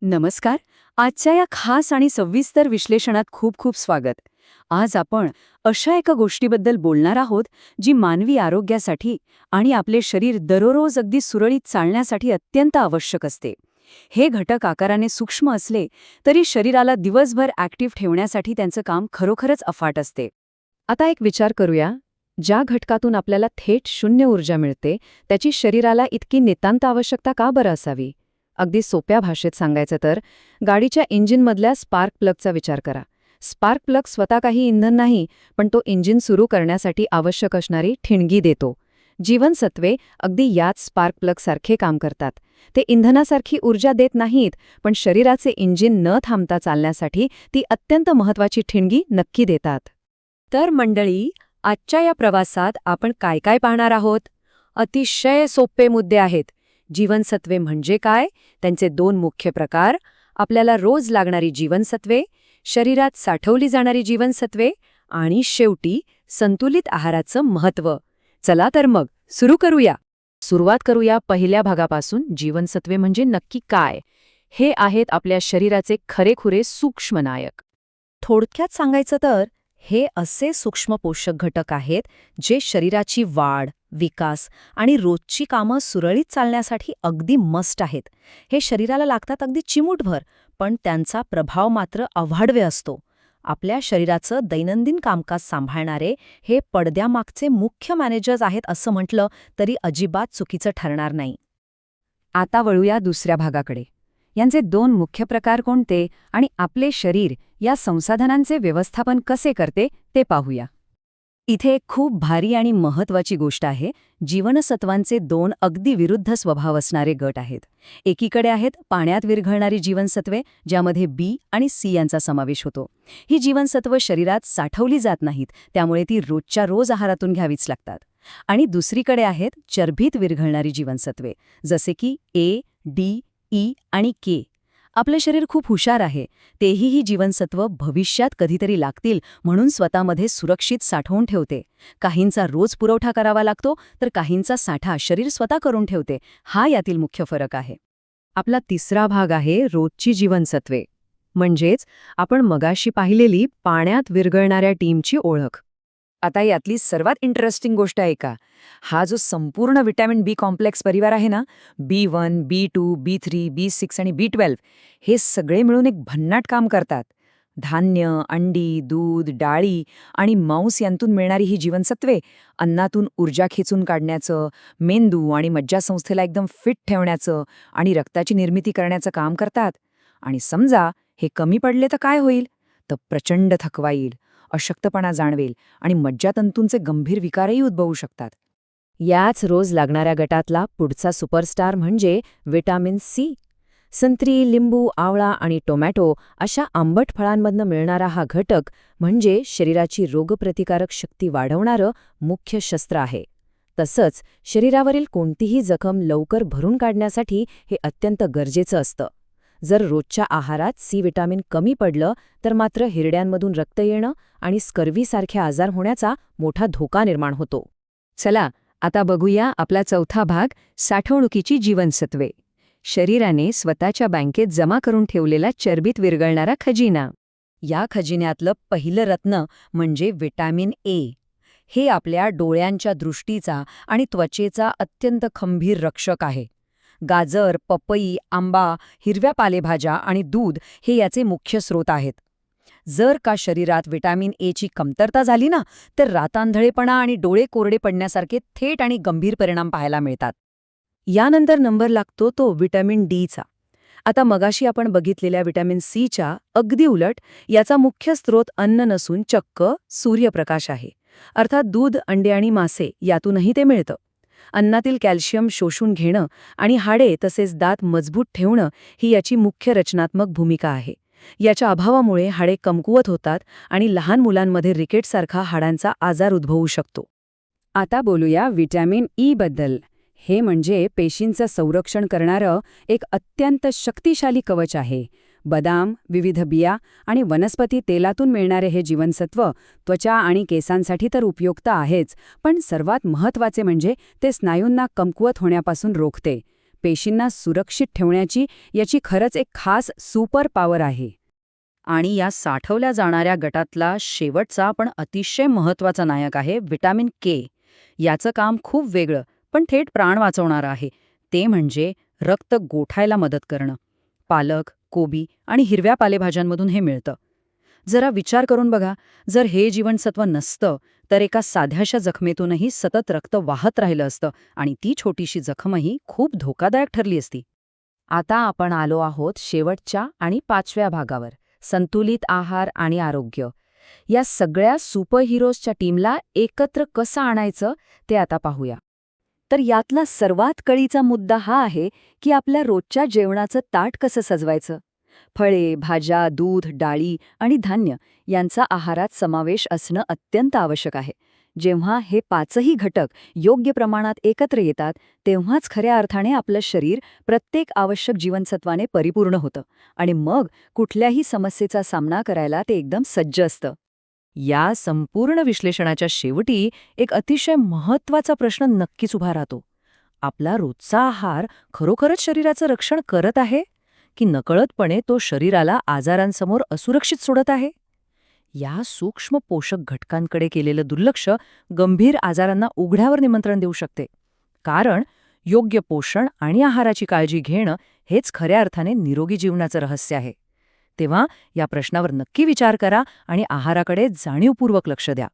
नमस्कार. आजच्या या खास आणि सविस्तर विश्लेषणात खूप खूप स्वागत. आज आपण अशा एका गोष्टीबद्दल बोलणार आहोत जी मानवी आरोग्यासाठी आणि आपले शरीर दररोज अगदी सुरळीत चालण्यासाठी अत्यंत आवश्यक असते. हे घटक आकाराने सूक्ष्म असले तरी शरीराला दिवसभर ॲक्टिव्ह ठेवण्यासाठी त्यांचं काम खरोखरच अफाट असते. आता एक विचार करूया. ज्या घटकातून आपल्याला थेट शून्य ऊर्जा मिळते त्याची शरीराला इतकी नितांत आवश्यकता का बरं असावी? अगदी सोप्या भाषेत सांगायचं तर गाडीच्या इंजिनमधल्या स्पार्क प्लगचा विचार करा. स्पार्क प्लग स्वतः काही इंधन नाही, पण तो इंजिन सुरू करण्यासाठी आवश्यक असणारी ठिणगी देतो. जीवनसत्वे अगदी याच स्पार्क प्लगसारखे काम करतात. ते इंधनासारखी ऊर्जा देत नाहीत, पण शरीराचे इंजिन न थांबता चालण्यासाठी ती अत्यंत महत्त्वाची ठिणगी नक्की देतात. तर मंडळी, आजच्या या प्रवासात आपण काय काय पाहणार आहोत? अतिशय सोपे मुद्दे आहेत. जीवनसत्वे म्हणजे काय, त्यांचे 2 मुख्य प्रकार, आपल्याला रोज लागणारी जीवनसत्वे, शरीरात साठवली जाणारी जीवनसत्वे आणि शेवटी संतुलित आहाराचं महत्त्व. चला तर मग सुरू करूया. सुरुवात करूया पहिल्या भागापासून. जीवनसत्वे म्हणजे नक्की काय? हे आहेत आपल्या शरीराचे खरेखुरे सूक्ष्म नायक. थोडक्यात सांगायचं तर हे असे सूक्ष्म पोषक घटक आहेत जे शरीराची वाढ, विकास आणि रोजची कामं सुरळीत चालण्यासाठी अगदी मस्ट आहेत. हे शरीराला लागतात अगदी चिमूटभर, पण त्यांचा प्रभाव मात्र अवाढव्य असतो. आपल्या शरीराचं दैनंदिन कामकाज सांभाळणारे हे पडद्यामागचे मुख्य मॅनेजर्स आहेत असं म्हटलं तरी अजिबात चुकीचं ठरणार नाही. आता वळूया दुसऱ्या भागाकडे. यांचे 2 मुख्य प्रकार कोणते आणि आपले शरीर या संसाधनांचे व्यवस्थापन कसे करते ते पाहूया. इथे एक खूप भारी आणि महत्त्वाची गोष्ट आहे. जीवनसत्वांचे 2 अगदी विरुद्ध स्वभाव असणारे गट आहेत. एकीकडे आहेत पाण्यात विरघळणारी जीवनसत्वे, ज्यामध्ये बी आणि सी यांचा समावेश होतो. ही जीवनसत्व शरीरात साठवली जात नाहीत, त्यामुळे ती रोजच्या रोज आहारातून घ्यावीच लागतात. आणि दुसरीकडे आहेत चरबीत विरघळणारी जीवनसत्वे, जसे की ए, डी, ई आणि के. आपले शरीर खूप हुशार आहे. तेही ही जीवनसत्व भविष्यात कधीतरी लागतील म्हणून स्वतःमध्ये सुरक्षित साठवून ठेवते. काहींचा रोज पुरवठा करावा लागतो, तर काहींचा साठा शरीर स्वतः करून ठेवते. हा यातील मुख्य फरक आहे. आपला तिसरा भाग आहे रोजची जीवनसत्वे, म्हणजेच आपण मगाशी पाहिलेली पाण्यात विरघळणाऱ्या टीमची ओळख. आता यातली सर्वात इंटरेस्टिंग गोष्ट आहे का, हा जो संपूर्ण विटॅमिन बी कॉम्प्लेक्स परिवार आहे ना, B1, B2, B3, B6 आणि B12, हे सगळे मिळून एक भन्नाट काम करतात. धान्य, अंडी, दूध, डाळी आणि मांस यांतून मिळणारी ही जीवनसत्वे अन्नातून ऊर्जा खेचून काढण्याचं, मेंदू आणि मज्जासंस्थेला एकदम फिट ठेवण्याचं आणि रक्ताची निर्मिती करण्याचं काम करतात. आणि समजा हे कमी पडले तर काय होईल? तर प्रचंड थकवा येईल, अशक्तपणा जाणवेल आणि मज्जातंतूंचे गंभीर विकारही उद्भवू शकतात. याच रोज लागणाऱ्या गटातला पुढचा सुपरस्टार म्हणजे विटॅमिन सी. संत्री, लिंबू, आवळा आणि टोमॅटो अशा आंबट फळांमधनं मिळणारा हा घटक म्हणजे शरीराची रोगप्रतिकारक शक्ती वाढवणारं मुख्य शस्त्र आहे. तसंच शरीरावरील कोणतीही जखम लवकर भरून काढण्यासाठी हे अत्यंत गरजेचं असतं. जर रोजच्या आहारात सी विटॅमिन कमी पडलं तर मात्र हिरड्यांमधून रक्त येणं आणि स्कर्वीसारखे आजार होण्याचा मोठा धोका निर्माण होतो. चला आता बघूया आपला चौथा भाग, साठवणुकीची जीवनसत्वे. शरीराने स्वतःच्या बँकेत जमा करून ठेवलेला चरबीत विरघळणारा खजिना. या खजिन्यातलं पहिलं रत्न म्हणजे विटॅमिन ए. हे आपल्या डोळ्यांच्या दृष्टीचा आणि त्वचेचा अत्यंत खंबीर रक्षक आहे. गाजर, पपई, आंबा, हिरव्या पालेभाज्या आणि दूध हे याचे मुख्य स्रोत आहेत. जर का शरीरात विटॅमिन एची कमतरता झाली ना, तर रातांधळेपणा आणि डोळे कोरडे पडण्यासारखे थेट आणि गंभीर परिणाम पाहायला मिळतात. यानंतर नंबर लागतो तो विटॅमिन डीचा. आता मगाशी आपण बघितलेल्या विटॅमिन सीच्या अगदी उलट याचा मुख्य स्रोत अन्न नसून चक्क सूर्यप्रकाश आहे. अर्थात दूध, अंडे आणि मासे यातूनही ते मिळतं. अन्नातील कॅल्शियम शोषून घेणं आणि हाडे तसेच दात मजबूत ठेवणं ही याची मुख्य रचनात्मक भूमिका आहे. याच्या अभावामुळे हाडे कमकुवत होतात आणि लहान मुलांमध्ये रिकेटसारखा हाडांचा आजार उद्भवू शकतो. आता बोलूया विटॅमिन ई बद्दल. हे म्हणजे पेशींचं संरक्षण करणारं एक अत्यंत शक्तिशाली कवच आहे. बदाम, विविध बिया आणि वनस्पती तेलातून मिळणारे हे जीवनसत्व त्वचा आणि केसांसाठी तर उपयुक्त आहेच, पण सर्वात महत्त्वाचे म्हणजे ते स्नायूंना कमकुवत होण्यापासून रोखते. पेशींना सुरक्षित ठेवण्याची याची खरंच एक खास सुपर पॉवर आहे. आणि या साठवल्या जाणाऱ्या गटातला शेवटचा पण अतिशय महत्त्वाचा नायक आहे व्हिटॅमिन के. याचं काम खूप वेगळं पण थेट प्राण वाचवणारं आहे. ते म्हणजे रक्त गोठायला मदत करणं. पालक, कोबी आणि हिरव्या पालेभाज्यांमधून हे मिळतं. जरा विचार करून बघा, जर हे जीवनसत्व नसतं तर एका साध्याशा जखमेतूनही सतत रक्त वाहत राहिलं असतं आणि ती छोटीशी जखमही खूप धोकादायक ठरली असती. आता आपण आलो आहोत शेवटच्या आणि 5व्या भागावर, संतुलित आहार आणि आरोग्य. या सगळ्या सुपरहिरोजच्या टीमला एकत्र कसं आणायचं ते आता पाहूया. तर यातला सर्वात कळीचा मुद्दा हा आहे की आपल्या रोजच्या जेवणाचं ताट कसं सजवायचं. फळे, भाज्या, दूध, डाळी आणि धान्य यांचा आहारात समावेश असणं अत्यंत आवश्यक आहे. जेव्हा हे पाचही घटक योग्य प्रमाणात एकत्र येतात तेव्हाच खऱ्या अर्थाने आपलं शरीर प्रत्येक आवश्यक जीवनसत्वाने परिपूर्ण होतं आणि मग कुठल्याही समस्येचा सामना करायला ते एकदम सज्ज असतं. या संपूर्ण विश्लेषणाच्या शेवटी एक अतिशय महत्त्वाचा प्रश्न नक्कीच उभा राहतो. आपला रोजचा आहार खरोखरच शरीराचं रक्षण करत आहे की नकळतपणे तो शरीराला आजारांसमोर असुरक्षित सोडत आहे? या सूक्ष्म पोषक घटकांकडे केलेलं दुर्लक्ष गंभीर आजारांना उघड्यावर निमंत्रण देऊ शकते. कारण योग्य पोषण आणि आहाराची काळजी घेणं हेच खऱ्या अर्थाने निरोगी जीवनाचं रहस्य आहे. तेव्हा या प्रश्नावर नक्की विचार करा आणि आहाराकडे जाणीवपूर्वक लक्ष द्या.